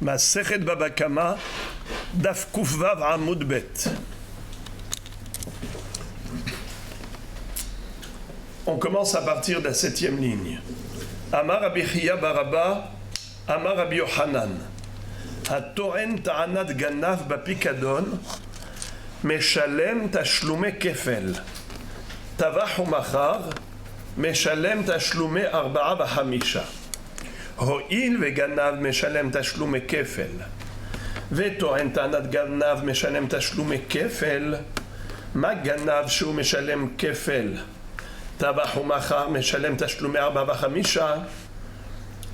Masechet Baba Kama, Daf Kuf Vav Amud Bet. On commence à partir de la 7e ligne. Amar Rabbi Chiya bar Abba, Amar Rabbi Yochanan. Hatoren ta'anat ganav bapikadon, meshalem tashlume kefel. Tavach umachar, meshalem tashlume arba'a v'hamisha. Ho'il veganav meshalem tashlume kefel. Vetoren ta'anat ganav meshalem tashlume kefel. Ma ganav shu meshalem kefel. Tavach umachar meshalem tashlume arba'a v'hamisha.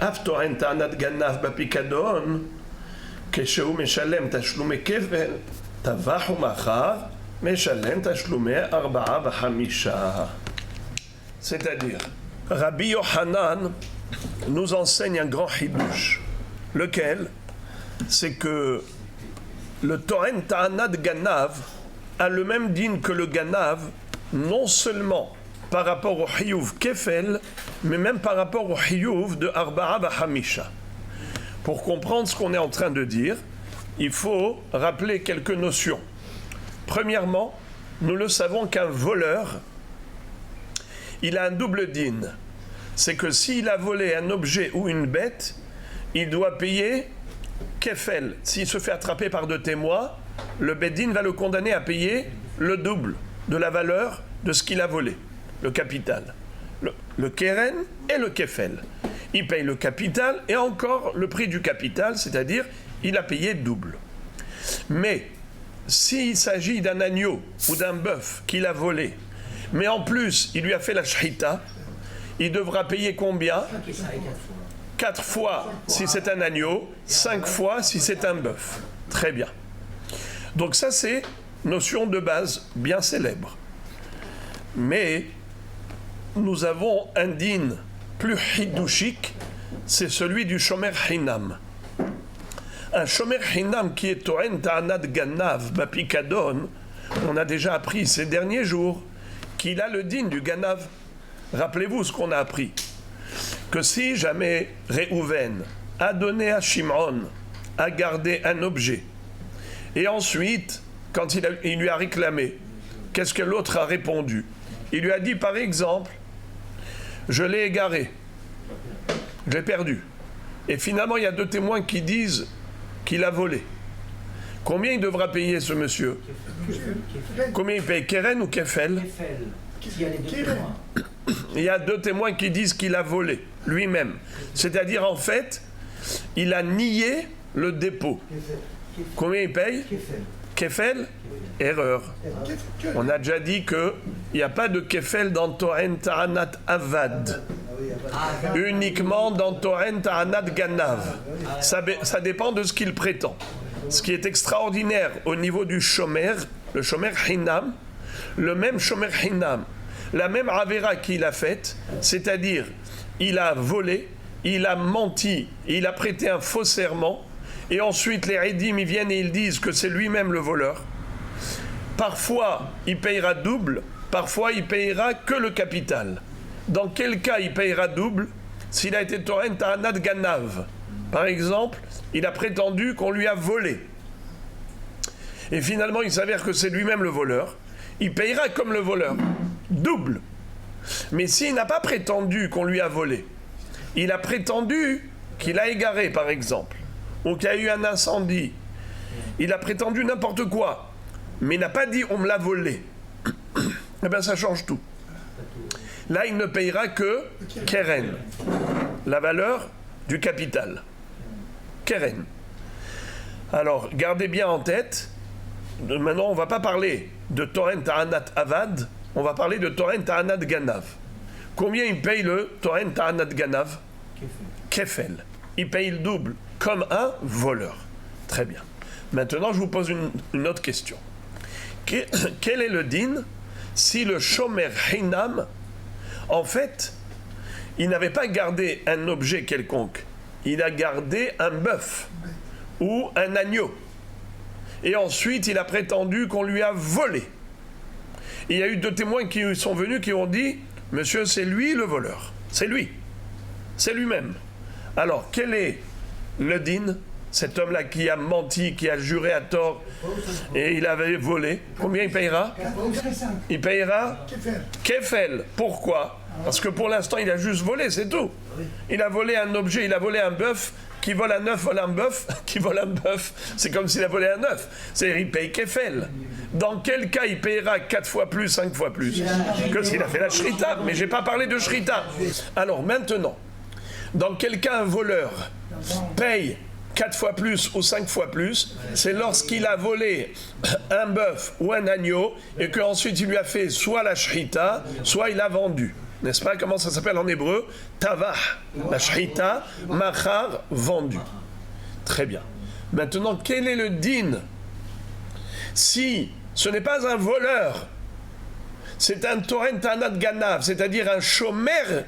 Af toren ta'anat ganav bapikadon. כשהוא משלם תשלומי כפל, טבח ומכר, משלם תשלומי 4 ו5. C'est-à-dire, Rabbi Yochanan nous enseigne un grand chidouche. Lequel? C'est que le Toren Ta'anat Ganav a le même din que le Ganav, non seulement par rapport au Hiyuv Kefel, mais même par rapport au Hiyuv de Arba'a ва5. Pour comprendre ce qu'on est en train de dire, il faut rappeler quelques notions. Premièrement, nous le savons qu'un voleur, il a un double din. C'est que s'il a volé un objet ou une bête, il doit payer kefel. S'il se fait attraper par 2 témoins, le bedin va le condamner à payer le double de la valeur de ce qu'il a volé, le capital. Le keren et le kefel. Il paye le capital et encore le prix du capital, c'est-à-dire il a payé double. Mais s'il s'agit d'un agneau ou d'un bœuf qu'il a volé, mais en plus il lui a fait la shrita, il devra payer combien? 4 fois si c'est un agneau, 5 fois si c'est un bœuf. Très bien. Donc ça c'est notion de base bien célèbre. Mais nous avons un din plus hidouchique, c'est celui du shomer hinam. Un shomer hinam qui est toren ta'anat ganav bapikadon, on a déjà appris ces derniers jours qu'il a le din du ganav. Rappelez-vous ce qu'on a appris, que si jamais Réhouven a donné à Shimon à garder un objet, et ensuite, quand il lui a réclamé, qu'est-ce que l'autre a répondu? Il lui a dit par exemple, je l'ai égaré, je l'ai perdu. Et finalement, il y a 2 témoins qui disent qu'il a volé. Combien il devra payer ce monsieur? Combien il paye? Keren ou Kefel? Il y a 2 témoins qui disent qu'il a volé lui-même. C'est-à-dire, en fait, il a nié le dépôt. Combien il paye? Kefel? Erreur. On a déjà dit qu'il n'y a pas de Kefel dans Toren Ta'anat Avad. Uniquement dans Toren Ta'anat Ganav. Ça dépend de ce qu'il prétend. Ce qui est extraordinaire au niveau du Shomer, le Shomer Hinam, le même Shomer Hinam, la même Avera qu'il a faite, c'est-à-dire il a volé, il a menti, il a prêté un faux serment, et ensuite les Edim ils viennent et ils disent que c'est lui-même le voleur. Parfois, il payera double, parfois, il payera que le capital. Dans quel cas il payera double? S'il a été Toren Ta'anat Ganav. Par exemple, il a prétendu qu'on lui a volé. Et finalement, il s'avère que c'est lui-même le voleur. Il payera comme le voleur, double. Mais s'il n'a pas prétendu qu'on lui a volé, il a prétendu qu'il a égaré, par exemple, ou qu'il y a eu un incendie, il a prétendu n'importe quoi, mais il n'a pas dit on me l'a volé, eh bien ça change tout. Là il ne payera que keren, la valeur du capital. Keren. Alors gardez bien en tête, maintenant on ne va pas parler de Toren Ta'anat Avad, on va parler de Toren Ta'anat Ganav. Combien il paye le Toren Ta'anat Ganav? Kefel. Il paye le double, comme un voleur. Très bien. Maintenant je vous pose une autre question. Quel est le din si le shomer hinam, en fait, il n'avait pas gardé un objet quelconque, il a gardé un bœuf ou un agneau, et ensuite il a prétendu qu'on lui a volé. Il y a eu 2 témoins qui sont venus qui ont dit monsieur, c'est lui le voleur, c'est lui, c'est lui-même. Alors quel est le din? cet homme-là qui a menti, qui a juré à tort, et il avait volé, combien il payera? Il payera Kefel. Pourquoi? Parce que pour l'instant, il a juste volé, c'est tout. Il a volé un objet, il a volé un bœuf. Qui vole un œuf, vole un bœuf. Qui vole un bœuf, c'est comme s'il a volé un œuf. C'est-à-dire, il paye Kefel. Dans quel cas il payera 4 fois plus, 5 fois plus que s'il a fait la shrita? Mais je n'ai pas parlé de shrita. Alors maintenant, dans quel cas un voleur paye 4 fois plus ou 5 fois plus? C'est lorsqu'il a volé un bœuf ou un agneau et qu'ensuite il lui a fait soit la shrita, soit il l'a vendu. N'est-ce pas? Comment ça s'appelle en hébreu? Tavah, la shrita, machar, vendu. Très bien. Maintenant, quel est le din? Si ce n'est pas un voleur, c'est un torrent tanat ganav, c'est-à-dire un chômeur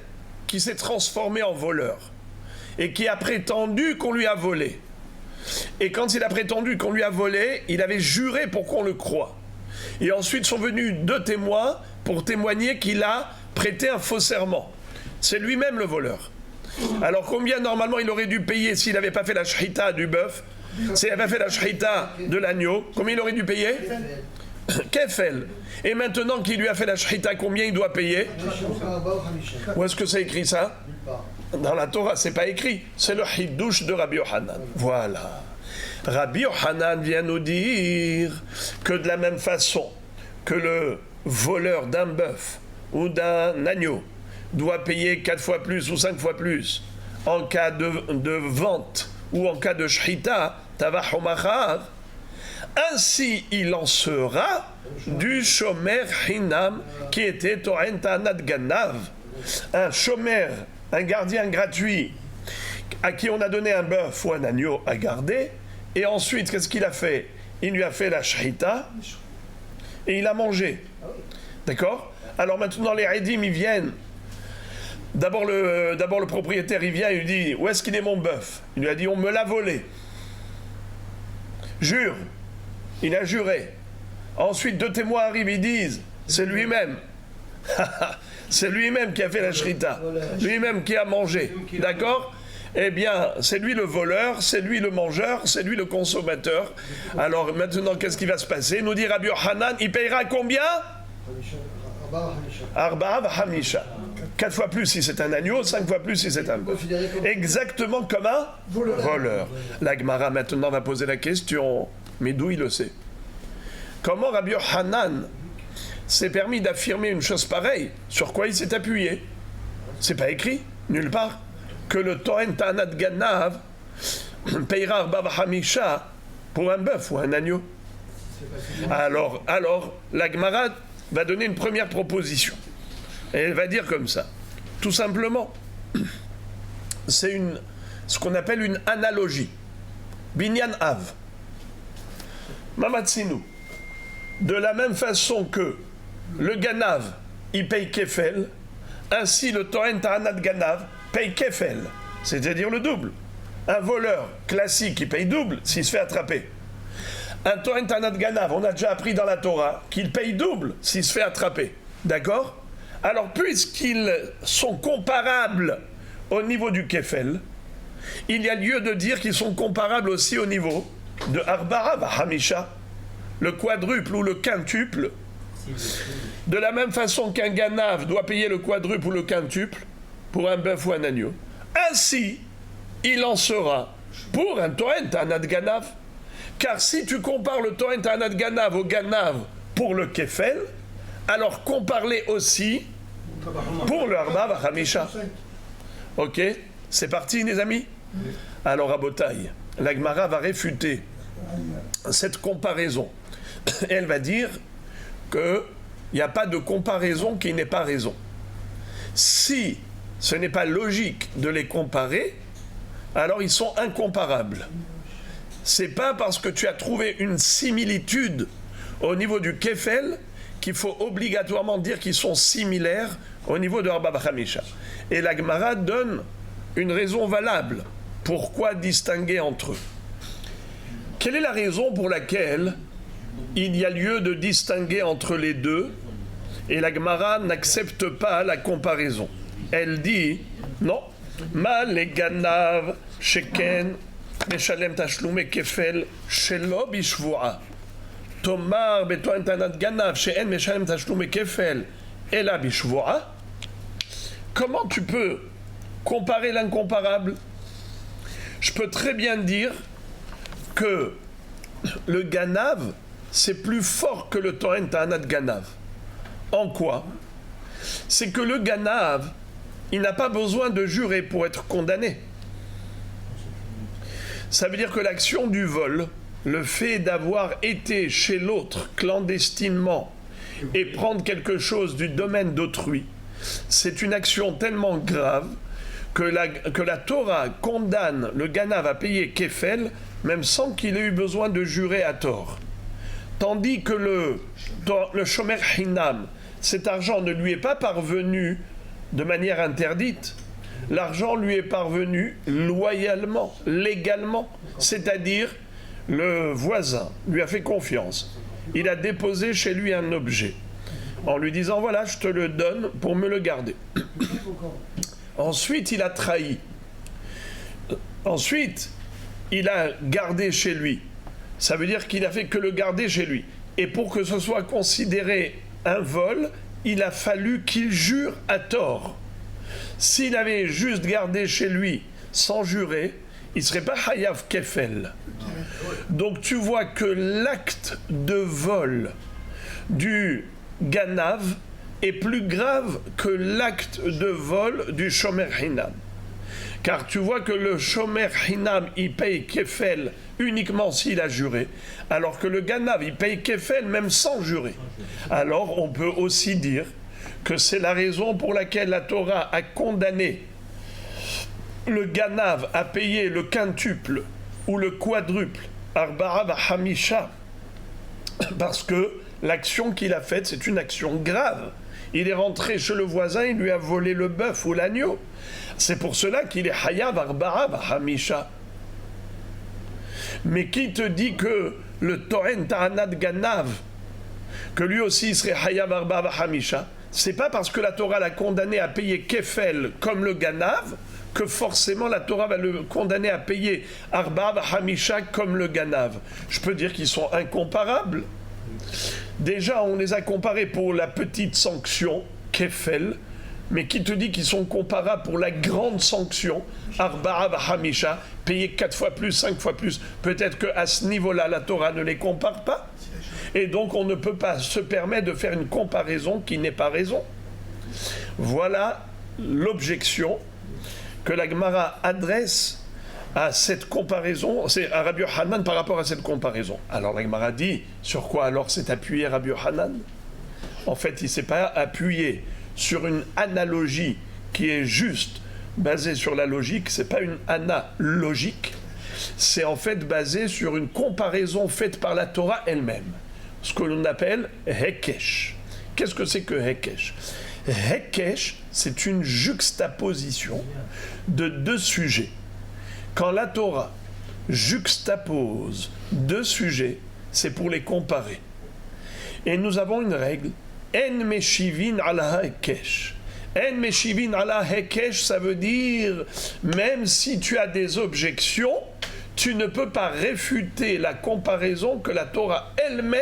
qui s'est transformé en voleur et qui a prétendu qu'on lui a volé. Et quand il a prétendu qu'on lui a volé, il avait juré pour qu'on le croie. Et ensuite sont venus 2 témoins pour témoigner qu'il a prêté un faux serment. C'est lui-même le voleur. Alors combien normalement il aurait dû payer s'il n'avait pas fait la shrita du bœuf, s'il n'avait pas fait la shrita de l'agneau? Combien il aurait dû payer? Kefel. Et maintenant qu'il lui a fait la shrita, combien il doit payer? Où est-ce que c'est écrit ça? Dans la Torah, c'est pas écrit. C'est le hiddush de Rabbi Yochanan. Voilà. Rabbi Yochanan vient nous dire que de la même façon que le voleur d'un bœuf ou d'un agneau doit payer 4 fois plus ou 5 fois plus en cas de vente ou en cas de shrita, tavah ou machar, ainsi il en sera du shomer hinam qui était torrent tanat ganav, un shomer, un gardien gratuit à qui on a donné un bœuf ou un agneau à garder, et ensuite qu'est-ce qu'il a fait? Il lui a fait la shrita et il a mangé. D'accord? Alors maintenant les Eidim ils viennent. D'abord le propriétaire il vient et il dit où est-ce qu'il est mon bœuf? Il lui a dit on me l'a volé. Jure. Il a juré. Ensuite 2 témoins arrivent, ils disent c'est lui-même. C'est lui-même qui a fait la shrita. Lui-même qui a mangé. D'accord? Eh bien, c'est lui le voleur, c'est lui le mangeur, c'est lui le consommateur. Alors maintenant, qu'est-ce qui va se passer? Nous dit Rabbi Yochanan, il payera combien? Arba hamisha. 4 fois plus si c'est un agneau, 5 fois plus si c'est un bœuf. Exactement comme un voleur. La Gemara maintenant va poser la question, mais d'où il le sait? Comment Rabbi Yochanan s'est permis d'affirmer une chose pareille? Sur quoi il s'est appuyé? C'est pas écrit, nulle part, que le torrent tanat ganav payera arba hamisha pour un bœuf ou un agneau. Alors, la Gemara va donner une première proposition. Et elle va dire comme ça. Tout simplement, c'est ce qu'on appelle une analogie. Binyan Av. Mamatsinu. De la même façon que le Ganav, il paye Kefel, ainsi le Torrent Tanat Ganav paye Kefel, c'est-à-dire le double. Un voleur classique, il paye double s'il se fait attraper. Un Torrent Tanat Ganav, on a déjà appris dans la Torah qu'il paye double s'il se fait attraper. D'accord? Alors, puisqu'ils sont comparables au niveau du Kefel, il y a lieu de dire qu'ils sont comparables aussi au niveau de Arba'a Hamisha, le quadruple ou le quintuple. De la même façon qu'un Ganav doit payer le quadruple ou le quintuple pour un bœuf ou un agneau. Ainsi, il en sera pour un Torrent Tanat Ganav. Car si tu compares le Torrent Tanat Ganav au Ganav pour le Kefel, alors compare-les aussi pour le Arba Hamisha. Ok? C'est parti, les amis? Alors, à Botaï, la Gemara va réfuter cette comparaison. Et elle va dire qu'il n'y a pas de comparaison qui n'est pas raison. Si ce n'est pas logique de les comparer, alors ils sont incomparables. C'est pas parce que tu as trouvé une similitude au niveau du Kefel qu'il faut obligatoirement dire qu'ils sont similaires au niveau de Arba Hamisha. Et la Gemara donne une raison valable. Pourquoi distinguer entre eux? Quelle est la raison pour laquelle il y a lieu de distinguer entre les deux et la Gemara n'accepte pas la comparaison? Elle dit non. Ma le ganav sheken משלם תשלומי כפל שלא בשבועה. תאמר בטוען טענת גנב שאין משלם תשלומי כפל אלא בשבועה. Comment tu peux comparer l'incomparable? Je peux très bien dire que le ganav, c'est plus fort que le tohen ta'anat ganav. En quoi? C'est que le ganav, il n'a pas besoin de jurer pour être condamné. Ça veut dire que l'action du vol, le fait d'avoir été chez l'autre clandestinement et prendre quelque chose du domaine d'autrui, c'est une action tellement grave que la Torah condamne le ganav à payer kefel, même sans qu'il ait eu besoin de jurer à tort. Tandis que le shomer hinam, cet argent ne lui est pas parvenu de manière interdite. L'argent lui est parvenu loyalement, légalement. C'est-à-dire, le voisin lui a fait confiance. Il a déposé chez lui un objet en lui disant, voilà, je te le donne pour me le garder. Ensuite, il a trahi. Ensuite, il a gardé chez lui. Ça veut dire qu'il a fait que le garder chez lui. Et pour que ce soit considéré un vol, il a fallu qu'il jure à tort. S'il avait juste gardé chez lui sans jurer, il ne serait pas hayav kefel. Donc tu vois que l'acte de vol du ganav est plus grave que l'acte de vol du shomer hinam. Car tu vois que le shomer hinam, il paye kefel uniquement s'il a juré, alors que le ganav, il paye kefel même sans jurer. Alors on peut aussi dire que c'est la raison pour laquelle la Torah a condamné le ganav à payer le quintuple ou le quadruple, arba'a v'hamisha, parce que l'action qu'il a faite, c'est une action grave. Il est rentré chez le voisin, il lui a volé le bœuf ou l'agneau. C'est pour cela qu'il est hayav arba'a v'hamisha. Mais qui te dit que le tohen ta'anat ganav, que lui aussi il serait hayav arba'a v'hamisha? C'est pas parce que la Torah l'a condamné à payer kefel comme le ganav que forcément la Torah va le condamner à payer arba'a v'hamisha comme le ganav. Je peux dire qu'ils sont incomparables. Déjà, on les a comparés pour la petite sanction, kefel, mais qui te dit qu'ils sont comparables pour la grande sanction, arba'a v'hamisha, payer 4 fois plus, 5 fois plus. Peut-être qu'à ce niveau-là, la Torah ne les compare pas. Et donc, on ne peut pas se permettre de faire une comparaison qui n'est pas raison. Voilà l'objection que la Gemara adresse à cette comparaison, c'est à Rabbi Yochanan par rapport à cette comparaison. Alors la Gemara dit, sur quoi alors s'est appuyé Rabbi Yochanan? En fait, il ne s'est pas appuyé sur une analogie qui est juste, basée sur la logique, c'est pas une analogique, c'est en fait basé sur une comparaison faite par la Torah elle-même, ce que l'on appelle Hekesh. Qu'est-ce que c'est que Hekesh? Hekesh, c'est une juxtaposition de deux sujets. Quand la Torah juxtapose deux sujets, c'est pour les comparer. Et nous avons une règle, En meshivin ala hekesh. En meshivin ala hekesh, ça veut dire, même si tu as des objections, tu ne peux pas réfuter la comparaison que la Torah elle-même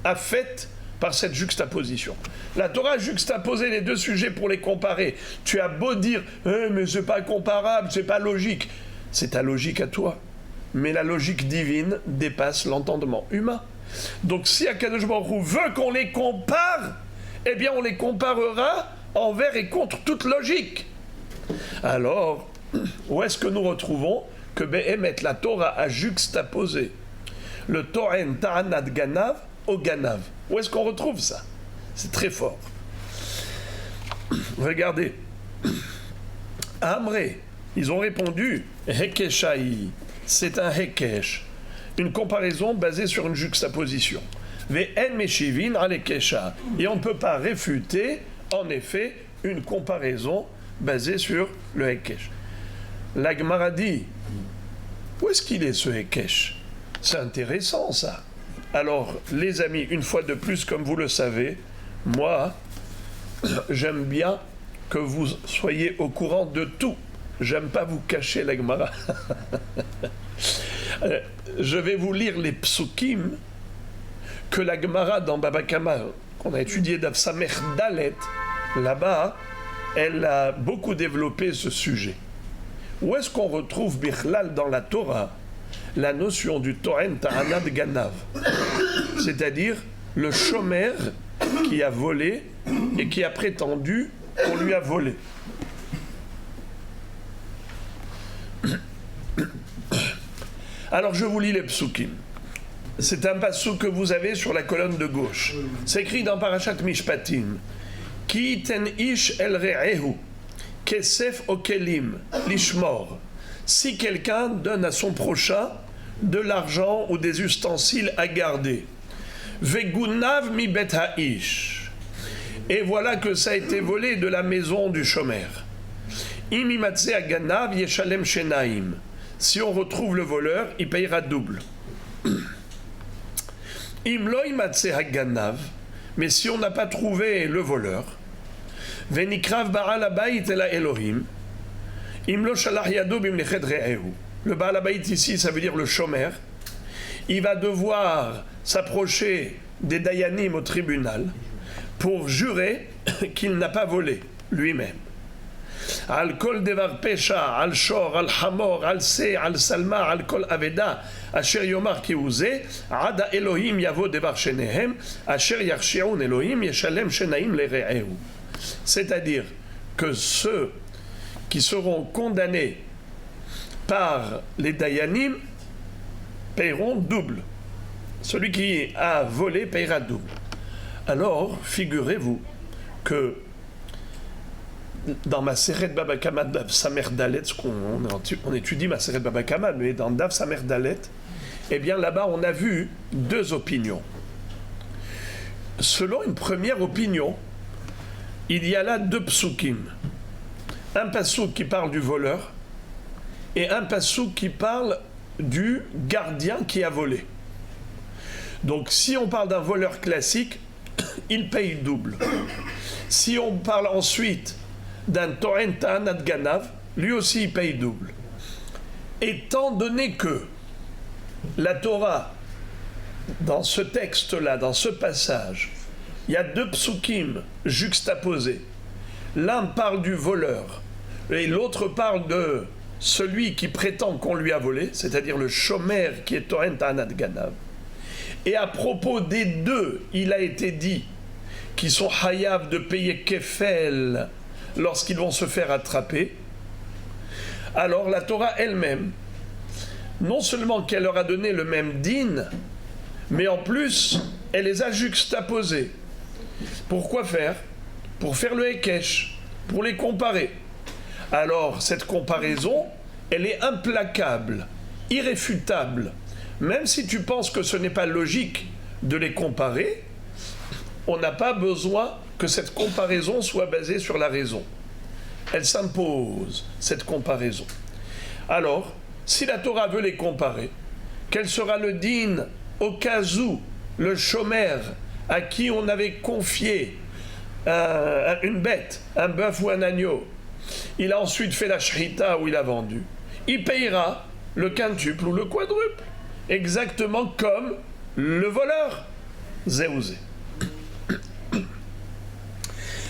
a faite par cette juxtaposition. La Torah a juxtaposé les deux sujets pour les comparer. Tu as beau dire, mais c'est pas comparable, c'est pas logique. C'est ta logique à toi. Mais la logique divine dépasse l'entendement humain. Donc si Akadosh Baruch Hu veut qu'on les compare, eh bien on les comparera envers et contre toute logique. Alors, où est-ce que nous retrouvons que Behemet, la Torah a juxtaposé le Tohen Ta'anat Ganav au Ganav? Où est-ce qu'on retrouve ça? C'est très fort. Regardez. Amré, ils ont répondu Hekeshai, c'est un Hekesh, une comparaison basée sur une juxtaposition. Ve'en meshivin al Hekesha. Et on ne peut pas réfuter, en effet, une comparaison basée sur le Hekesh. La Gemara dit, où est-ce qu'il est ce Hekesh? C'est intéressant ça. Alors, les amis, une fois de plus, comme vous le savez, moi, j'aime bien que vous soyez au courant de tout. J'aime pas vous cacher la Gemara. Je vais vous lire les psukim que la Gemara dans Baba Kama, qu'on a étudié d'Avsamer Dalet, là-bas, elle a beaucoup développé ce sujet. Où est-ce qu'on retrouve Bichlal dans la Torah la notion du Toren Ta'anad Ganav, c'est-à-dire le shomer qui a volé et qui a prétendu qu'on lui a volé. Alors je vous lis les psukim. C'est un passouk que vous avez sur la colonne de gauche. C'est écrit dans Parashat Mishpatim. Ki ten ish el re'ehu, kesef okelim, lishmor. Si quelqu'un donne à son prochain de l'argent ou des ustensiles à garder. Vegunav mi bet ha'ish. Et voilà que ça a été volé de la maison du shomer. Imimatse aganav yeshalem shenaim. Si on retrouve le voleur, il payera double. Imlo imatse aganav. Mais si on n'a pas trouvé le voleur, venikrav baal habayit ela Elohim. Imlo shalach yado bimlechet re'ehu. Le baal habayit ici, ça veut dire le shomer. Il va devoir s'approcher des dayanim au tribunal pour jurer qu'il n'a pas volé lui-même. Al kol devar pesha, al shor, al hamor, al se, al salma, al kol aveda, asher yomar kiuze, ada Elohim yavo devar shenehem, asher yarshi'un Elohim yeshalem shenaim lere'ehu. C'est-à-dire que ceux qui seront condamnés par les dayanim paieront double. Celui qui a volé paiera double. Alors, figurez-vous que dans ma Maseret Baba Kama Dav Samer Dalet, on étudie Maseret Baba Kama, mais dans Dav Samer Dalet, eh bien là-bas on a vu deux opinions. Selon une première opinion, il y a là deux psukim. Un passouk qui parle du voleur et un passouk qui parle du gardien qui a volé. Donc si on parle d'un voleur classique, il paye double. Si on parle ensuite d'un Toren Ta'anad Ganav, lui aussi il paye double. Étant donné que la Torah, dans ce texte-là, dans ce passage, il y a deux psukim juxtaposés. L'un parle du voleur et l'autre parle de celui qui prétend qu'on lui a volé, c'est-à-dire le shomer qui est Toren Ta'anad Ganav. Et à propos des deux, il a été dit qu'ils sont hayav de payer kefel lorsqu'ils vont se faire attraper. Alors la Torah elle-même, non seulement qu'elle leur a donné le même din, mais en plus, elle les a juxtaposés. Pourquoi faire ? Pour faire le hekesh, pour les comparer. Alors cette comparaison, elle est implacable, irréfutable. Même si tu penses que ce n'est pas logique de les comparer, on n'a pas besoin que cette comparaison soit basée sur la raison. Elle s'impose, cette comparaison. Alors, si la Torah veut les comparer, quel sera le din au cas où le shomer à qui on avait confié une bête, un bœuf ou un agneau, il a ensuite fait la shrita où il a vendu, il payera le quintuple ou le quadruple. Exactement comme le voleur, Zéouzé.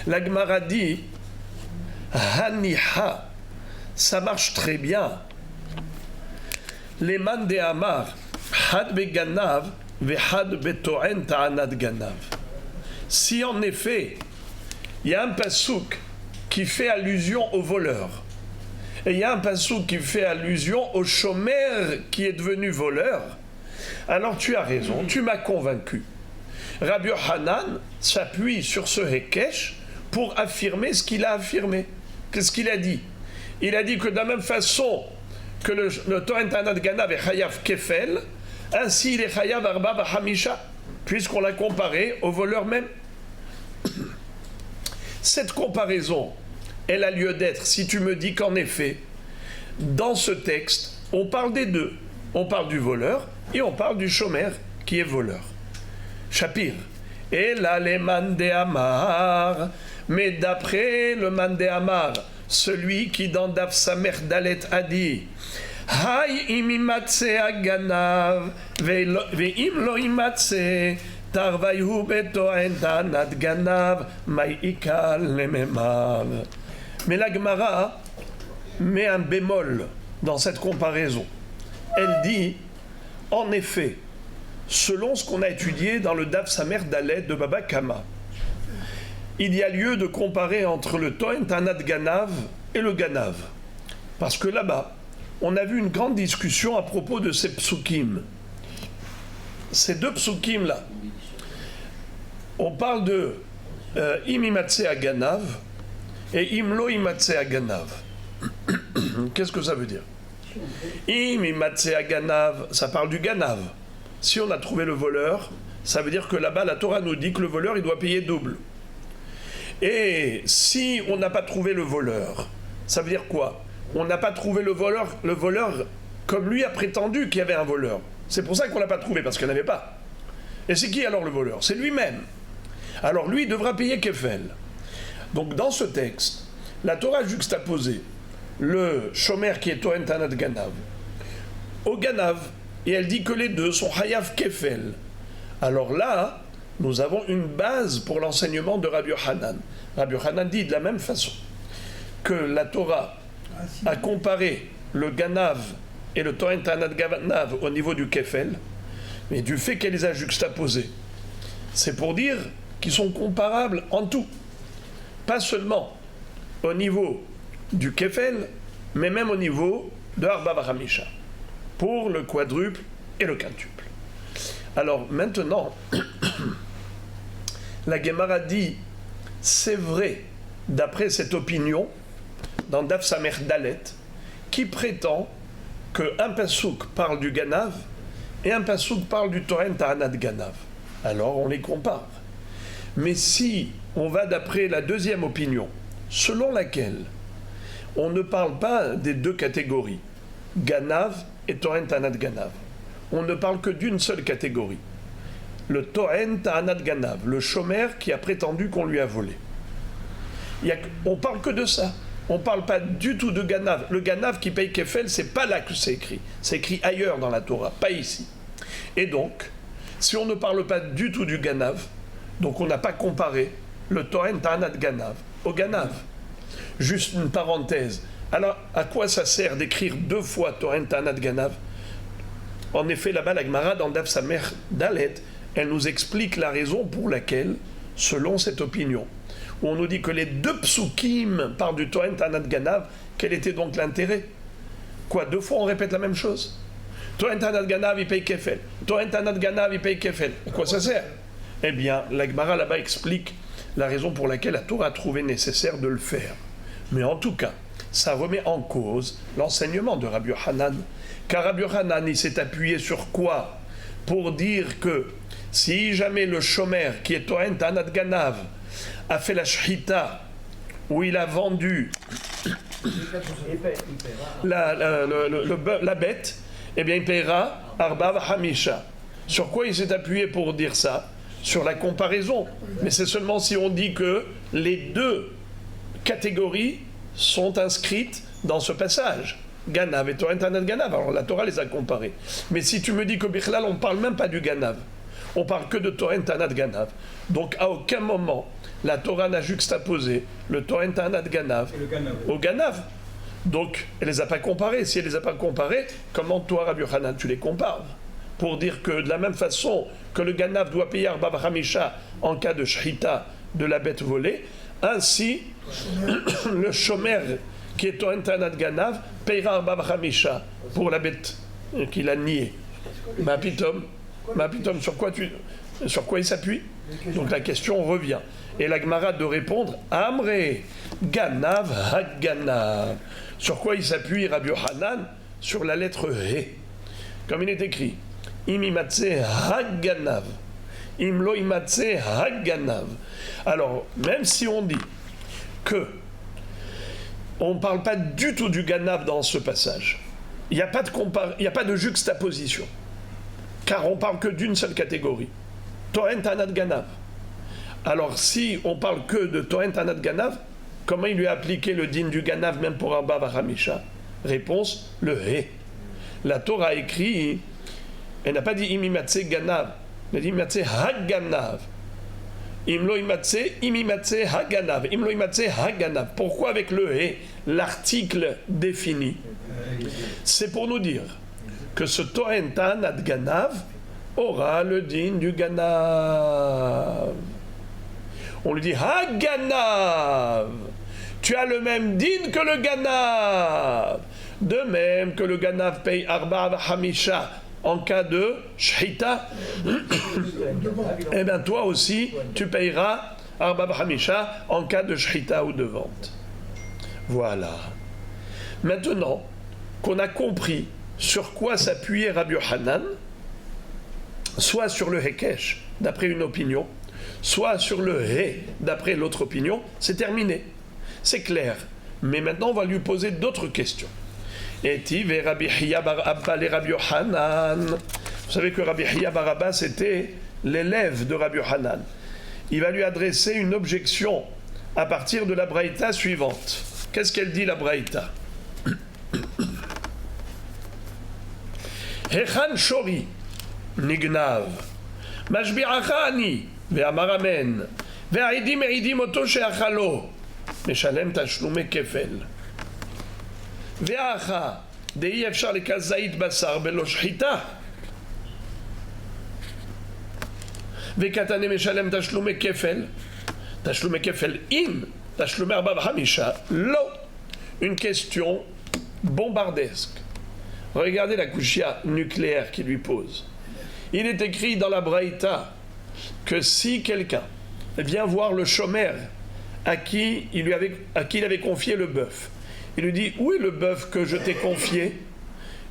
La Gemara dit, Haniha, ça marche très bien. Les man de Amar, had be ganav, ve had be to'en ta'anad ganav. Si en effet, il y a un passouk qui fait allusion au voleur, et il y a un passouk qui fait allusion au shomer qui est devenu voleur, alors tu as raison, tu m'as convaincu. Rabbi Yochanan s'appuie sur ce hekesh pour affirmer ce qu'il a affirmé. Qu'est-ce qu'il a dit ? Il a dit que de la même façon que le Toren Ta'anad Ganav est chayav kefel, ainsi il est chayav arba b'hamisha, puisqu'on l'a comparé au voleur même. Cette comparaison, elle a lieu d'être si tu me dis qu'en effet, dans ce texte, on parle des deux. On parle du voleur et on parle du shomer qui est voleur. Shapir. Et là, les mandé Amar. Mais d'après le mandé Amar, celui qui dans Daf Samer Dalet a dit Hay im imatse aganav, ve'im lo imatse, tarvayu betoen tanat ganav, ma'ikal lememav. Mais la Gemara met un bémol dans cette comparaison. Elle dit, en effet, selon ce qu'on a étudié dans le Daf Samer Dalet de Baba Kama, il y a lieu de comparer entre le Toen Tanat Ganav et le Ganav. Parce que là-bas, on a vu une grande discussion à propos de ces psukim. Ces deux psukim-là, on parle de Im Imatse Aganav et Im Lo Imatse Aganav. Qu'est-ce que ça veut dire? Im Imatse Aganav, ça parle du Ganav. Si on a trouvé le voleur, ça veut dire que là-bas, la Torah nous dit que le voleur, il doit payer double. Et si on n'a pas trouvé le voleur, ça veut dire quoi? On n'a pas trouvé le voleur comme lui a prétendu qu'il y avait un voleur. C'est pour ça qu'on l'a pas trouvé, parce qu'il n'y en avait pas. Et c'est qui alors le voleur? C'est lui-même. Alors lui, il devra payer Kefel. Donc dans ce texte, la Torah a juxtaposé le shomer qui est Toen Tanat Ganav au Ganav, et elle dit que les deux sont Hayav Kefel. Alors là, nous avons une base pour l'enseignement de Rabbi Yochanan. Rabbi Yochanan dit de la même façon que la Torah a comparé le Ganav et le Toen Tanat Ganav au niveau du Kefel, mais du fait qu'elle les a juxtaposés, c'est pour dire qu'ils sont comparables en tout. Pas seulement au niveau du Kefel, mais même au niveau de Arba Vachamisha, pour le quadruple et le quintuple. Alors maintenant, la Gemara dit, c'est vrai, d'après cette opinion, dans Daf Samer Dalet, qui prétend qu'un pasouk parle du Ganav et un pasouk parle du Toen Tanat Ganav. Alors on les compare. Mais si on va d'après la deuxième opinion, selon laquelle on ne parle pas des deux catégories, Ganav et Toen Tanat Ganav, on ne parle que d'une seule catégorie, le Toen Tanat Ganav, le shomer qui a prétendu qu'on lui a volé. On parle que de ça. On ne parle pas du tout de Ganav. Le Ganav qui paye Kefel, c'est pas là que c'est écrit. C'est écrit ailleurs dans la Torah, pas ici. Et donc, si on ne parle pas du tout du Ganav, donc on n'a pas comparé le Toen Tanat Ganav au Ganav. Juste une parenthèse. Alors, à quoi ça sert d'écrire deux fois Toen Tanat Ganav? En effet, là-bas, la Gemara, dans Daf Samer Dalet, elle nous explique la raison pour laquelle, selon cette opinion, où on nous dit que les deux psukim parlent du Toen Tanat Ganav, quel était donc l'intérêt? Quoi, deux fois on répète la même chose? Toen Tanat Ganav, il paye Kefel. Toen Tanat Ganav, il paye Kefel. À quoi ça sert? Eh bien, la Gemara là-bas explique la raison pour laquelle la Torah a trouvé nécessaire de le faire. Mais en tout cas, ça remet en cause l'enseignement de Rabbi Yochanan. Car Rabbi Yochanan, il s'est appuyé sur quoi pour dire que si jamais le shomer, qui est Toen Tanat Ganav, a fait la shchita, où il a vendu la bête, eh bien il paiera Arba Vachamisha. Sur quoi il s'est appuyé pour dire ça? Sur la comparaison. Mais c'est seulement si on dit que les deux catégories sont inscrites dans ce passage. Ganav et Toen Tanat Ganav. Alors la Torah les a comparées. Mais si tu me dis que Bichlal, on ne parle même pas du Ganav, on parle que de Toen Tanat Ganav. Donc à aucun moment la Torah n'a juxtaposé le Toen Tanat Ganav au Ganav. Donc elle ne les a pas comparés. Si elle ne les a pas comparés, comment toi, Rabbi Yochanan, tu les compares? Pour dire que de la même façon que le Ganav doit payer Arba Vachamisha en cas de shchita de la bête volée, ainsi le shomer qui est Toen Tanat Ganav payera Arba Vachamisha pour la bête qu'il a niée. Ma pitom, sur quoi il s'appuie? Donc la question revient. Et la Gemara de répondre Amre, Ganav, Haganav. Sur quoi il s'appuie Rabbi Yochanan? Sur la lettre He. Comme il est écrit Imimatse Haganav. Imlo Imatse Haganav. Alors, même si on dit que on ne parle pas du tout du Ganav dans ce passage, il n'y a pas de juxtaposition. Car on parle que d'une seule catégorie. Toen Tanat Ganav. Alors si on parle que de Toen Tanat Ganav, comment il lui a appliqué le din du Ganav même pour Arba Vachamisha? Réponse, le He. La Torah écrit, elle n'a pas dit imimatse ganav, elle a dit imimatse haganav. Imlo imatse, imimatse haganav. Imlo imatse haganav. Pourquoi avec le he, l'article défini? C'est pour nous dire que ce Tohen Ta'anat Ganav aura le din du Ganav. On lui dit Haganav. Tu as le même din que le Ganav. De même que le Ganav paye Arba Hamisha en cas de Shhita, eh bien toi aussi tu payeras Arba Hamisha en cas de Shhita ou de vente. Voilà. Maintenant qu'on a compris sur quoi s'appuyait Rabbi Yochanan, soit sur le Hekesh, d'après une opinion, soit sur le He, d'après l'autre opinion, c'est terminé. C'est clair. Mais maintenant, on va lui poser d'autres questions. Etiv et Rabbi Hiya bar Abba les Rabbi Yochanan. Vous savez que Rabbi Hiya bar Abba, c'était l'élève de Rabbi Yochanan. Il va lui adresser une objection à partir de la braïta suivante. Qu'est-ce qu'elle dit, la braïta? Hechan shori nignav mashbi'acha ani ve'amar amen ve'aidim eidim oto she'achalo meshalem tashlumei kefel ve'acha de'i efshar lekazait basar belo shchita ve'katane meshalem tashlumei kefel in tashlumei arba v'hamisha lo. Une question bombardesque. Regardez la couchia nucléaire qu'il lui pose. Il est écrit dans la Braïta que si quelqu'un vient voir le chômeur à qui il avait confié le bœuf, il lui dit, où est le bœuf que je t'ai confié?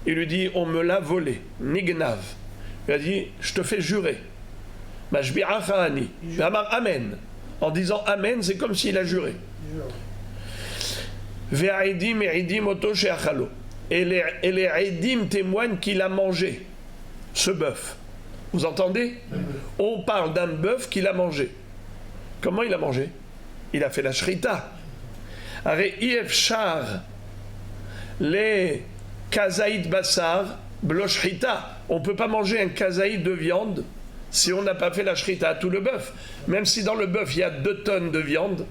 Il lui dit, on me l'a volé, nignav. Il a dit, je te fais jurer. Mashbi'acha ani. Amen. En disant amen, c'est comme s'il a juré. Ve'aidim eidim oto she'achalo. Et les Eidim témoignent qu'il a mangé ce bœuf. Vous entendez? On parle d'un bœuf qu'il a mangé. Comment il a mangé? Il a fait la shrita. Are iefshar les kazaïd basar bloshita. On ne peut pas manger un kazaïd de viande si on n'a pas fait la shrita, tout le bœuf. Même si dans le bœuf il y a 2 tonnes de viande,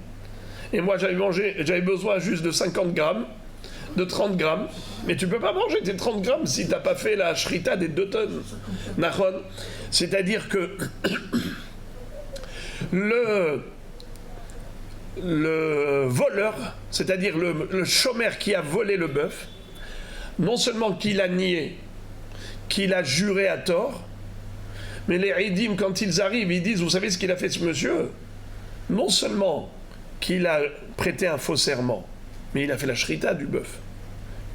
et moi j'avais besoin juste de 50 grammes, de 30 grammes, mais tu ne peux pas manger tes 30 grammes si tu n'as pas fait la shrita des 2 tonnes. Nachon. C'est-à-dire que le voleur, c'est-à-dire le chômeur qui a volé le bœuf, non seulement qu'il a nié, qu'il a juré à tort, mais les Eidim, quand ils arrivent, ils disent, vous savez ce qu'il a fait ce monsieur? Non seulement qu'il a prêté un faux serment, mais il a fait la shrita du bœuf.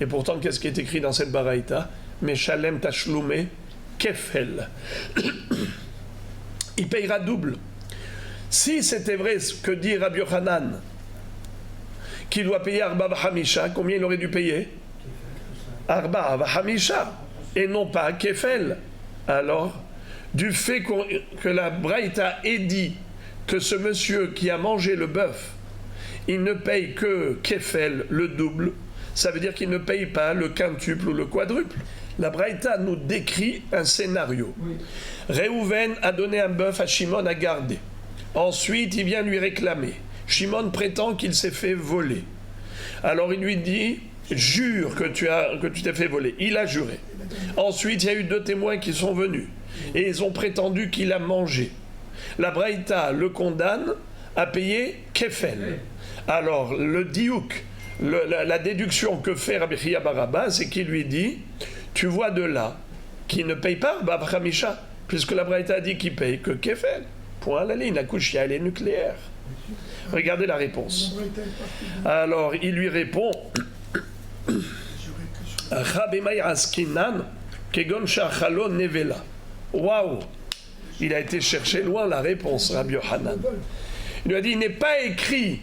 Et pourtant, qu'est-ce qui est écrit dans cette baraïta? Meshalem tashlumei kefel. Il payera double. Si c'était vrai ce que dit Rabbi Yochanan, qu'il doit payer Arba v'hamisha, combien il aurait dû payer? Arba v'hamisha, et non pas kefel. Alors, du fait que la baraïta ait dit que ce monsieur qui a mangé le bœuf, il ne paye que kefel, le double, ça veut dire qu'il ne paye pas le quintuple ou le quadruple. La Braïta nous décrit un scénario. Oui. Réhouven a donné un bœuf à Shimon à garder. Ensuite, il vient lui réclamer. Shimon prétend qu'il s'est fait voler. Alors il lui dit, jure que tu t'es fait voler. Il a juré. Ensuite, il y a eu 2 témoins qui sont venus. Et ils ont prétendu qu'il a mangé. La Braïta le condamne à payer kefel. Alors, le diouk, la déduction que fait Rabbi Hiya bar Abba, c'est qu'il lui dit, tu vois de là, qu'il ne paye pas Arba v'hamisha, puisque la Braïta a dit qu'il paye que kefel. Point à la ligne, la couchia, elle est nucléaire. Regardez la réponse. Alors, il lui répond, waouh, il a été chercher loin la réponse, Rabbi Yochanan. Il lui a dit, il n'est pas écrit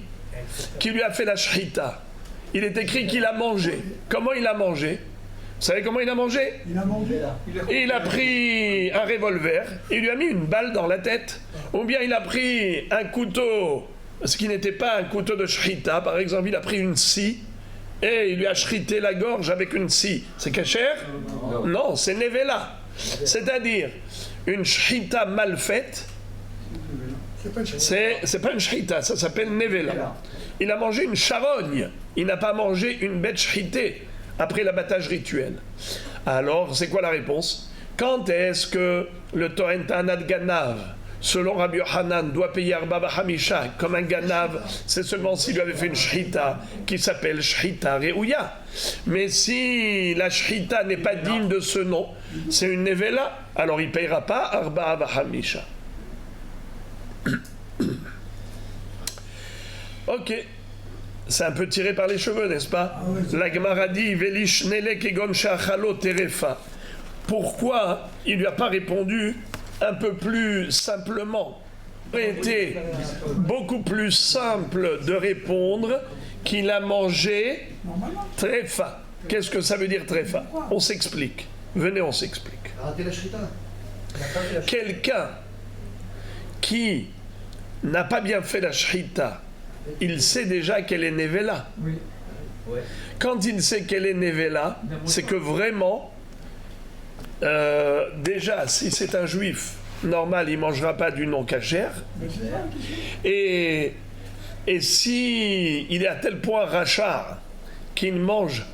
qu'il lui a fait la shrita. Il est écrit qu'il a mangé. Comment il a mangé? Vous savez comment il a mangé? Il a pris un revolver, il lui a mis une balle dans la tête, ou bien il a pris un couteau, ce qui n'était pas un couteau de shrita, par exemple, il a pris une scie, et il lui a shrité la gorge avec une scie. C'est kasher? Non, c'est nevela. C'est-à-dire, une shrita mal faite, c'est pas une shrita, ça s'appelle nevela. Il a mangé une charogne, il n'a pas mangé une bête shritée après l'abattage rituel. Alors, c'est quoi la réponse? Quand est-ce que le Tohen Tanat Ganav, selon Rabbi Yochanan, doit payer Arba Hamisha comme un Ganav? C'est seulement s'il lui avait fait une shrita qui s'appelle shrita Reouya. Mais si la shrita n'est pas digne de ce nom, c'est une nevela, alors il ne payera pas Arba Hamisha. Ok. C'est un peu tiré par les cheveux, n'est-ce pas? La Gemara dit Velish Nele Kegon Shachalo Terefa. Pourquoi il ne lui a pas répondu un peu plus simplement? Il aurait été beaucoup plus simple de répondre qu'il a mangé Trefa. Qu'est-ce que ça veut dire Trefa? On s'explique. Venez, on s'explique. Quelqu'un qui n'a pas bien fait la shrita, il sait déjà qu'elle est nevela. Quand il sait qu'elle est nevela, c'est que vraiment, déjà, si c'est un juif normal, il ne mangera pas du non cachère. Et si il est à tel point rachar qu'il mange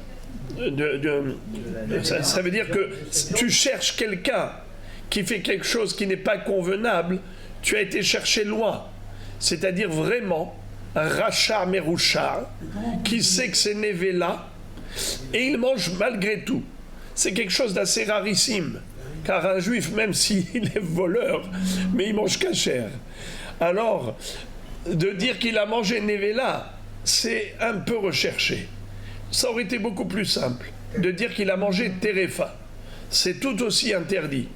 ça veut dire que tu cherches quelqu'un qui fait quelque chose qui n'est pas convenable, tu as été chercher loin. C'est-à-dire vraiment un rachar merouchar qui sait que c'est nevela et il mange malgré tout. C'est quelque chose d'assez rarissime, car un juif, même s'il est voleur, mais il mange cachère. Alors, de dire qu'il a mangé nevela, c'est un peu recherché. Ça aurait été beaucoup plus simple de dire qu'il a mangé terefa. C'est tout aussi interdit.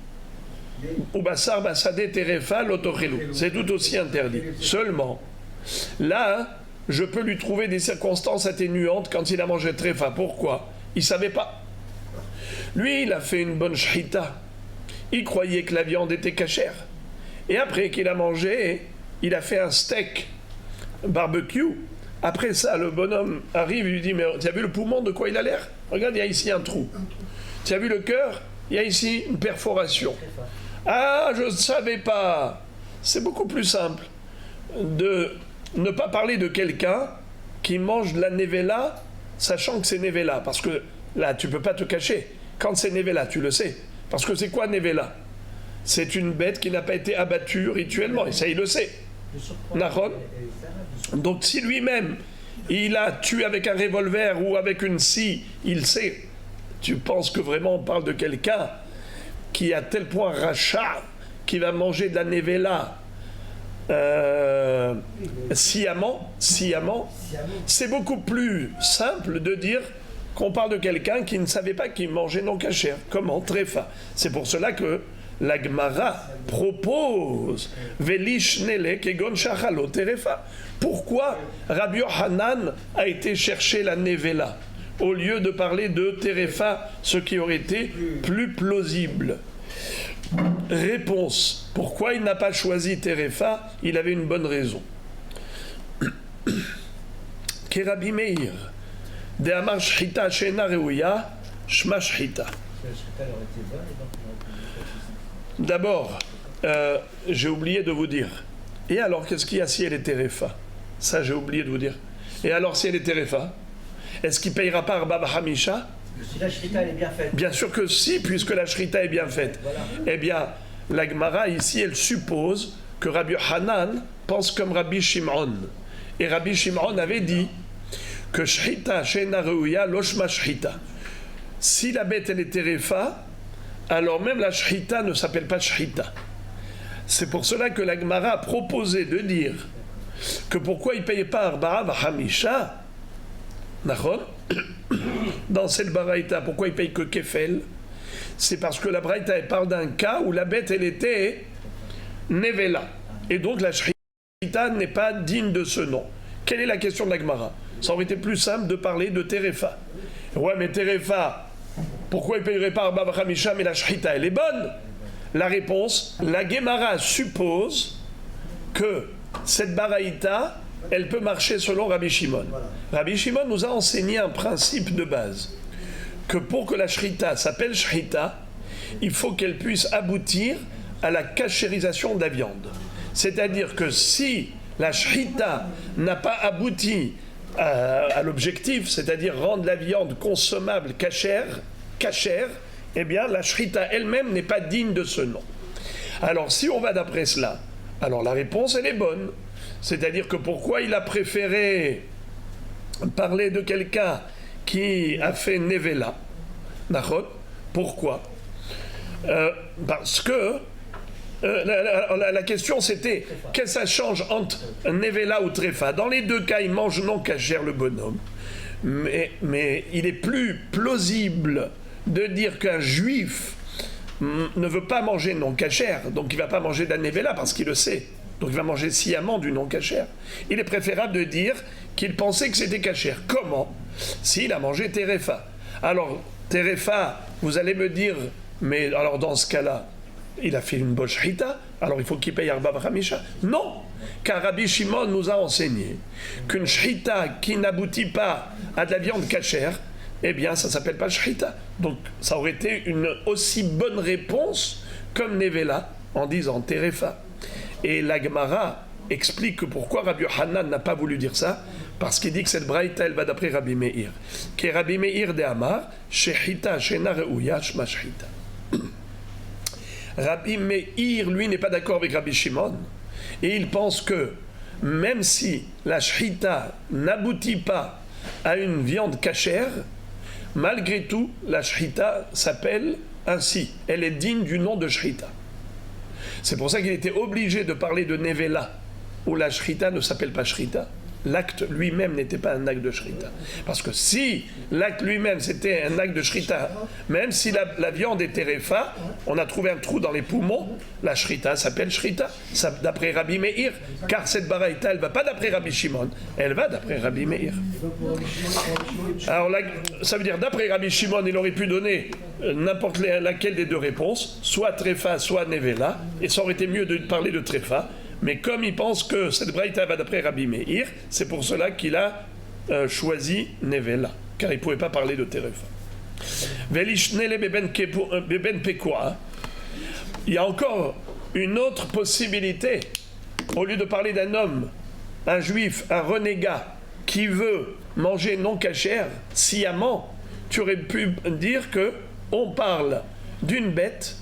Ou basar basade terefa l'otochelu. C'est tout aussi interdit. Seulement, là, je peux lui trouver des circonstances atténuantes quand il a mangé terefa. Pourquoi? Il ne savait pas. Lui, il a fait une bonne shrita. Il croyait que la viande était cachère. Et après qu'il a mangé, il a fait un steak barbecue. Après ça, le bonhomme arrive et lui dit, mais tu as vu le poumon, de quoi il a l'air? Regarde, il y a ici un trou. Tu as vu le cœur? Il y a ici une perforation. Ah, je ne savais pas. C'est beaucoup plus simple de ne pas parler de quelqu'un qui mange de la nevela, sachant que c'est nevela. Parce que là, tu ne peux pas te cacher. Quand c'est nevela, tu le sais. Parce que c'est quoi nevela? C'est une bête qui n'a pas été abattue rituellement. Et ça, il le sait. Nahon. Donc si lui-même, il a tué avec un revolver ou avec une scie, il sait. Tu penses que vraiment on parle de quelqu'un qui a tel point rachat, qui va manger de la nevela sciemment. C'est beaucoup plus simple de dire qu'on parle de quelqu'un qui ne savait pas qu'il mangeait non cachère. Comment? Tréfa. C'est pour cela que la Gemara propose Velish Nele Kegon Shachalo Terefa. Pourquoi Rabbi Yochanan a été chercher la nevela au lieu de parler de Terefa, ce qui aurait été plus plausible? Réponse. Pourquoi il n'a pas choisi Terefa? Il avait une bonne raison. Kerabi Meir de Amar Shchita Shena Reuya Shma Shchita. D'abord, j'ai oublié de vous dire. Et alors, qu'est-ce qu'il y a si elle est Terefa? Ça, j'ai oublié de vous dire. Et alors, si elle est Terefa, est-ce qu'il ne payera pas Arba Hamisha? Si la shrita est bien faite. Bien sûr que si, puisque la shrita est bien faite. Voilà. Eh bien, la Gemara ici, elle suppose que Rabbi Hanan pense comme Rabbi Shimon. Et Rabbi Shimon avait dit que shrita shena reuya loshma shrita. Si la bête elle est terefa, alors même la shrita ne s'appelle pas shrita. C'est pour cela que la Gemara a proposé de dire que pourquoi il ne payait pas Arba'a Hamisha, dans cette baraïta, pourquoi il ne paye que Kefel? C'est parce que la baraïta elle parle d'un cas où la bête elle était nevela. Et donc la shrita n'est pas digne de ce nom. Quelle est la question de la Gemara? Ça aurait été plus simple de parler de Terefa. Ouais, mais Terefa, pourquoi il ne payerait pas Arba Hamisha, mais la shrita elle est bonne? La réponse, la Gemara suppose que cette baraïta elle peut marcher selon Rabbi Shimon. Rabbi Shimon nous a enseigné un principe de base, que pour que la shrita s'appelle shrita, il faut qu'elle puisse aboutir à la cachérisation de la viande. C'est-à-dire que si la shrita n'a pas abouti à l'objectif, c'est-à-dire rendre la viande consommable cachère, eh bien la shrita elle-même n'est pas digne de ce nom. Alors si on va d'après cela, alors la réponse elle est bonne. C'est-à-dire que pourquoi il a préféré parler de quelqu'un qui a fait Nevela? Pourquoi? Parce que la question c'était qu'est-ce que ça change entre Nevela ou Tréfa? Dans les deux cas, il mange non cachère le bonhomme. Mais il est plus plausible de dire qu'un juif ne veut pas manger non cachère, donc il ne va pas manger de la Nevela parce qu'il le sait. Donc il va manger sciemment du non cachère. Il est préférable de dire qu'il pensait que c'était cachère. Comment? S'il a mangé Terefa. Alors, Terefa, vous allez me dire, mais alors dans ce cas-là, il a fait une bonne shrita, alors il faut qu'il paye Arba B'Chamisha. Non, car Rabbi Shimon nous a enseigné qu'une shrita qui n'aboutit pas à de la viande cachère, eh bien ça ne s'appelle pas shrita. Donc ça aurait été une aussi bonne réponse comme Nevela en disant Terefa. Et la Gemara explique que pourquoi Rabbi Yohanan n'a pas voulu dire ça, parce qu'il dit que cette braïta elle va d'après Rabbi Meir, qui est Rabbi Meir de Amar, Shechita Shena Reouya Shma Shechita. Rabbi Meir, lui, n'est pas d'accord avec Rabbi Shimon, et il pense que même si la Shechita n'aboutit pas à une viande cachère, malgré tout, la Shechita s'appelle ainsi, elle est digne du nom de Shechita. C'est pour ça qu'il était obligé de parler de Nevela, où la shrita ne s'appelle pas shrita. L'acte lui-même n'était pas un acte de shrita. Parce que si l'acte lui-même c'était un acte de shrita, même si la viande était refa, on a trouvé un trou dans les poumons, la shrita s'appelle shrita, d'après Rabbi Meir, car cette baraïta, elle ne va pas d'après Rabbi Shimon, elle va d'après Rabbi Meir. Alors là, ça veut dire d'après Rabbi Shimon, il aurait pu donner n'importe laquelle des deux réponses, soit Tréfa, soit Nevela, et ça aurait été mieux de parler de Tréfa. Mais comme il pense que cette braïta va d'après Rabbi Meir, c'est pour cela qu'il a choisi Nevela, car il ne pouvait pas parler de Terefa. Il y a encore une autre possibilité. Au lieu de parler d'un homme, un juif, un renégat, qui veut manger non cachère, sciemment, tu aurais pu dire que on parle d'une bête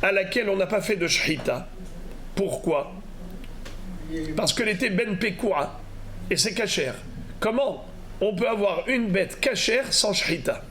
à laquelle on n'a pas fait de shrita. Pourquoi? Parce qu'elle était ben pekua et c'est cachère. Comment on peut avoir une bête cachère sans shrita?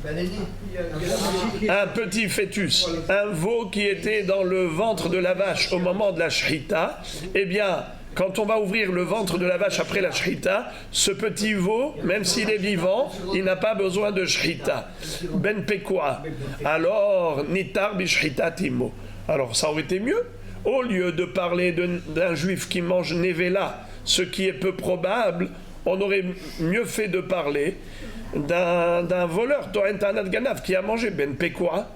Un petit fœtus, un veau qui était dans le ventre de la vache au moment de la shrita, eh bien, quand on va ouvrir le ventre de la vache après la shrita, ce petit veau, même s'il est vivant, il n'a pas besoin de shrita. Ben pekua. Alors, nitar bishrita timo. Alors, ça aurait été mieux. Au lieu de parler d'un juif qui mange nevela, ce qui est peu probable, on aurait mieux fait de parler d'un voleur, Toren Tanat Ganav, qui a mangé ben pekua.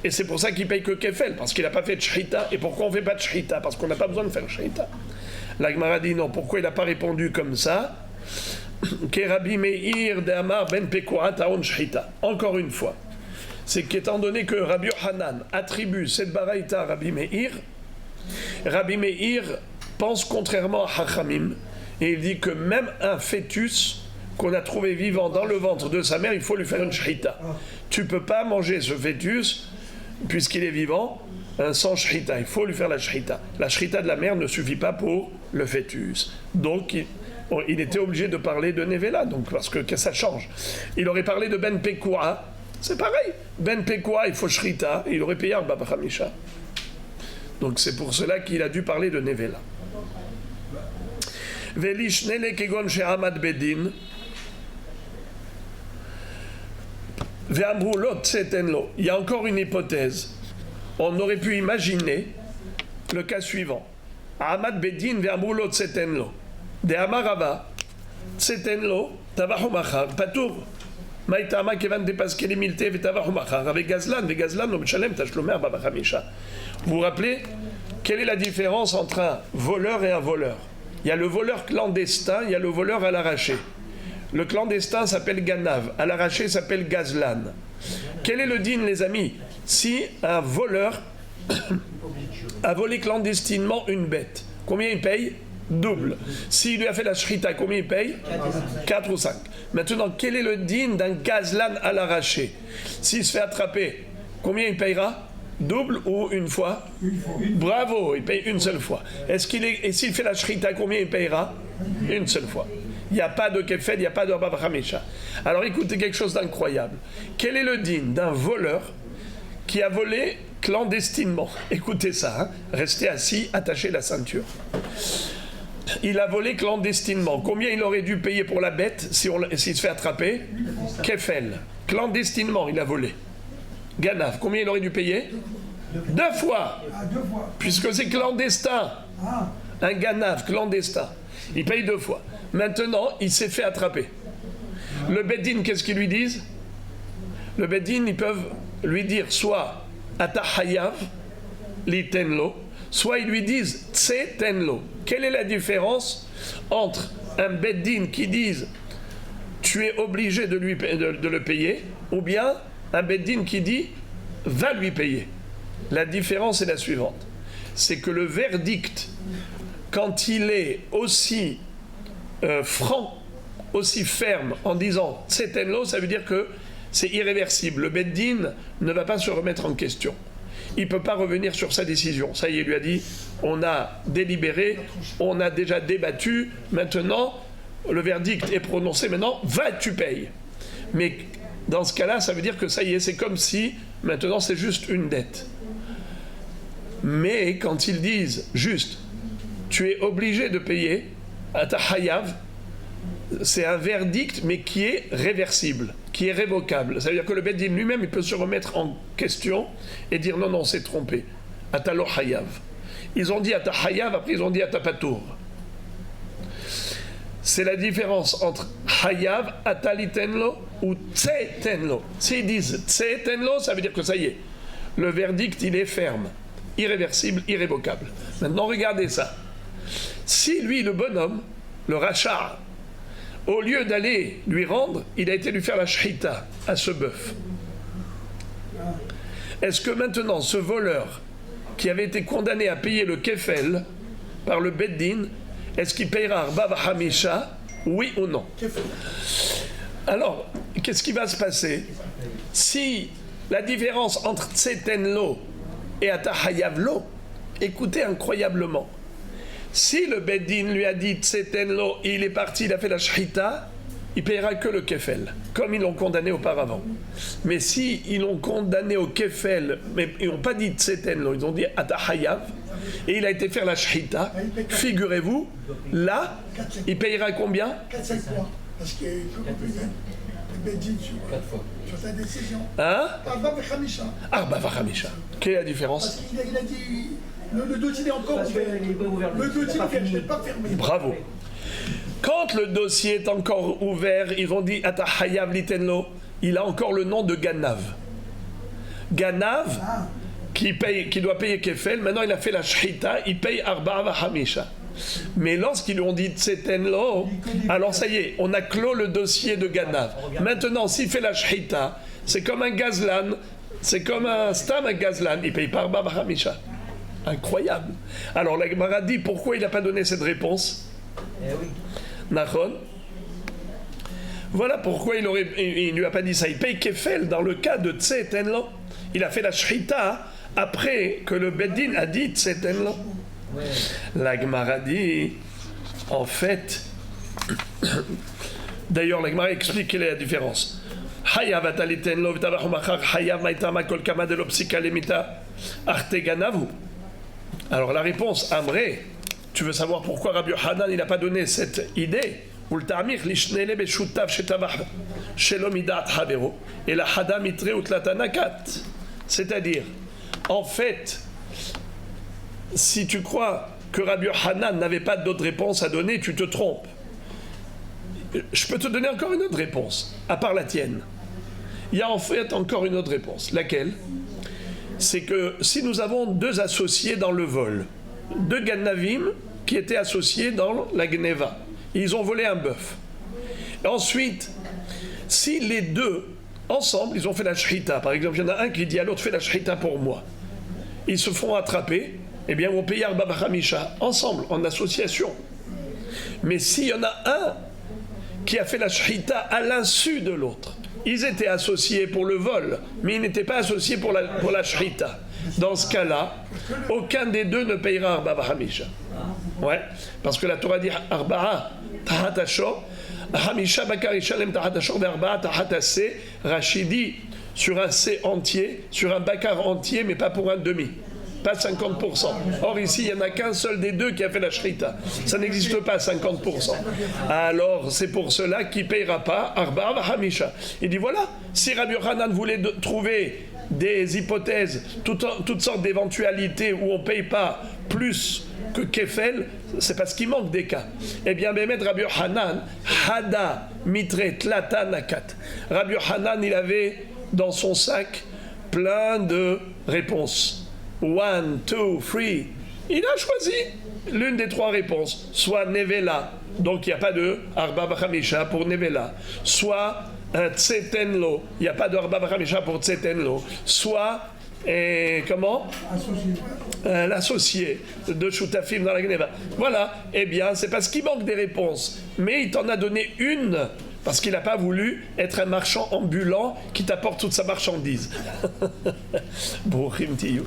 Et c'est pour ça qu'il paye que kefel, parce qu'il n'a pas fait de shrita. Et pourquoi on ne fait pas de shrita? Parce qu'on n'a pas besoin de faire shrita. La Gemara dit non, pourquoi il n'a pas répondu comme ça? Rabbi Meir de Amar ben pekua taon shrita. Encore une fois, c'est qu'étant donné que Rabbi Yohanan attribue cette baraïta à Rabbi Meir pense contrairement à Hachamim, et il dit que même un fœtus qu'on a trouvé vivant dans le ventre de sa mère, il faut lui faire une shrita. Tu ne peux pas manger ce fœtus, puisqu'il est vivant, sans shrita. Il faut lui faire la shrita. La shrita de la mère ne suffit pas pour le fœtus. Donc, il était obligé de parler de Nevela, donc, parce que ça change. Il aurait parlé de Ben Pekua, c'est pareil. Ben Pekua, il faut shrita, et il aurait payé Arba B'Chamisha. Donc c'est pour cela qu'il a dû parler de Nevela. Velishnele kegon she'amad bedin ve'amru lo tseten lo. Il y a encore une hypothèse. On aurait pu imaginer le cas suivant. Amad bedin ve'amru lo tseten lo. De amarava tseten lo tavahu machar patour. Maïtama kevan depaske limilte ve'tavahu machar avec gazlan ve'gazlan no mechalem tashlomei Arba B'Chamisha. Vous vous rappelez, quelle est la différence entre un voleur et un voleur? Il y a le voleur clandestin, il y a le voleur à l'arraché. Le clandestin s'appelle Ganav, à l'arraché s'appelle Gazlan. Quel est le din, les amis, si un voleur a volé clandestinement une bête? Combien il paye? Double. S'il lui a fait la shrita, combien il paye? 4 ou 5. Maintenant, quel est le din d'un Gazlan à l'arraché? S'il se fait attraper, combien il payera? Double ou une fois? Bravo, il paye une seule fois. Et s'il fait la shrita, combien il payera? Une seule fois. Il n'y a pas de kefed, il n'y a pas de Arba Hamisha. Alors écoutez quelque chose d'incroyable. Quel est le din d'un voleur qui a volé clandestinement? Écoutez ça, hein. Restez assis, attachez la ceinture. Il a volé clandestinement. Combien il aurait dû payer pour la bête s'il se fait attraper? Kefel. Clandestinement, il a volé. Ganav, combien il aurait dû payer? 2 fois. Puisque c'est clandestin. Un Ganav clandestin. Il paye 2 fois. Maintenant, il s'est fait attraper. Le Beddin, qu'est-ce qu'ils lui disent? Le Beddin, ils peuvent lui dire soit Ata Hayav li tenlo, soit ils lui disent Tse tenlo. Quelle est la différence entre un Beddin qui dise tu es obligé de le payer, ou bien un Beddin qui dit va lui payer? La différence est la suivante. C'est que le verdict, quand il est aussi franc, aussi ferme, en disant c'est tenlo, ça veut dire que c'est irréversible. Le Beddin ne va pas se remettre en question. Il ne peut pas revenir sur sa décision. Ça y est, il lui a dit, on a délibéré, on a déjà débattu, maintenant, le verdict est prononcé, maintenant, va, tu payes. Mais dans ce cas-là, ça veut dire que ça y est, c'est comme si, maintenant, c'est juste une dette. Mais quand ils disent juste, tu es obligé de payer, à ta hayav, c'est un verdict, mais qui est réversible, qui est révocable. Ça veut dire que le Beddin lui-même, il peut se remettre en question et dire non, c'est trompé. Atalo hayav. Ils ont dit ata hayav, après ils ont dit ata patour. C'est la différence entre hayav, atalitenlo ou tsetenlo. S'ils disent tsetenlo, ça veut dire que ça y est, le verdict, il est ferme, irréversible, irrévocable. Maintenant, regardez ça. Si lui, le bonhomme, le rachat, au lieu d'aller lui rendre, il a été lui faire la shrita à ce bœuf. Est-ce que maintenant, ce voleur qui avait été condamné à payer le kefel par le Beddin, est-ce qu'il payera Arba Hamisha, oui ou non? Alors, qu'est-ce qui va se passer si la différence entre Tsetenlo et Atahayavlo, écoutez incroyablement, si le Beddin lui a dit Tsetenlo, il est parti, il a fait la shrita, il paiera que le kefel, comme ils l'ont condamné auparavant. Mais si ils l'ont condamné au kefel, mais ils n'ont pas dit Tsetenlo, ils ont dit Atahayav, et il a été faire la shrita, figurez-vous, là, il payera combien? 4-5 fois. Parce qu'il peut payer le Beddin sur sa décision. Hein? Arba Hamisha. Arba Hamisha. Quelle est la différence? Parce qu'il a dit. Le dossier est encore ouvert. Le dossier n'est pas fermé. Bravo. Quand le dossier est encore ouvert, ils ont dit Atahayav litenlo, il a encore le nom de Ganav. Ganav, qui doit payer Kefel, maintenant il a fait la Shrita, il paye Arba Hamisha. Mais lorsqu'ils lui ont dit Tsetenlo, alors ça y est, on a clos le dossier de Ganav. Maintenant, s'il fait la Shrita, c'est comme un Gazlan, c'est comme un Stam, un Gazlan, il paye pas Arba Hamisha. Incroyable. Alors la Gemara dit pourquoi il n'a pas donné cette réponse. Nachon. Voilà pourquoi il ne lui a pas dit ça. Il paye Kefel dans le cas de Tsetenlo. Il a fait la Shrita après que le Beddin a dit Tsetenlo. La Gemara dit en fait, d'ailleurs la Gemara explique quelle est la différence. Hayav atalitenlo v'tavachumachar hayav maitama kol kama de l'opsika lemita arteganavu. Alors la réponse, Amré, tu veux savoir pourquoi Rabbi Yochanan il n'a pas donné cette idée? C'est-à-dire, en fait, si tu crois que Rabbi Yochanan n'avait pas d'autre réponse à donner, tu te trompes. Je peux te donner encore une autre réponse, à part la tienne. Il y a en fait encore une autre réponse. Laquelle? C'est que si nous avons 2 associés dans le vol, 2 Ganavim qui étaient associés dans la Gneva. Ils ont volé un bœuf. Ensuite, si les deux, ensemble, ils ont fait la shrita, par exemple, il y en a un qui dit à l'autre, fais la shrita pour moi. Ils se font attraper, eh bien, on paye Arba Bachamisha, ensemble, en association. Mais s'il y en a un qui a fait la shrita à l'insu de l'autre, ils étaient associés pour le vol, mais ils n'étaient pas associés pour la shrita. Dans ce cas-là, aucun des deux ne payera Arba Bachamisha. Ouais, parce que la Torah dit Arba'a Tahatasho, Hamisha Bakar Ishalem Tahatasho, Arba'a Tahatase, Rachidi, sur un C entier, sur un Bakar entier, mais pas pour un demi. Pas 50%. Or ici, il n'y en a qu'un seul des deux qui a fait la shrita. Ça n'existe pas 50%. Alors, c'est pour cela qu'il ne payera pas Arba Hamisha. Il dit voilà, si Rabbi Yochanan voulait trouver des hypothèses, toutes sortes d'éventualités où on ne paye pas plus que Kefel, c'est parce qu'il manque des cas. Eh bien, Bémet Rabbi Yochanan, Hada Mitre Tlata Nakat. Rabbi Yochanan, il avait dans son sac plein de réponses. 1, 2, 3. Il a choisi l'une des trois réponses. Soit Nevela, donc il n'y a pas de Arba Bachamisha pour Nevela. Soit Tsetenlo, il n'y a pas de Arba Bachamisha pour Tsetenlo. Soit, comment l'associé de Shutafim dans la Gneva. Voilà, eh bien, c'est parce qu'il manque des réponses. Mais il t'en a donné une, parce qu'il n'a pas voulu être un marchand ambulant qui t'apporte toute sa marchandise. Bon, Rimtiyou.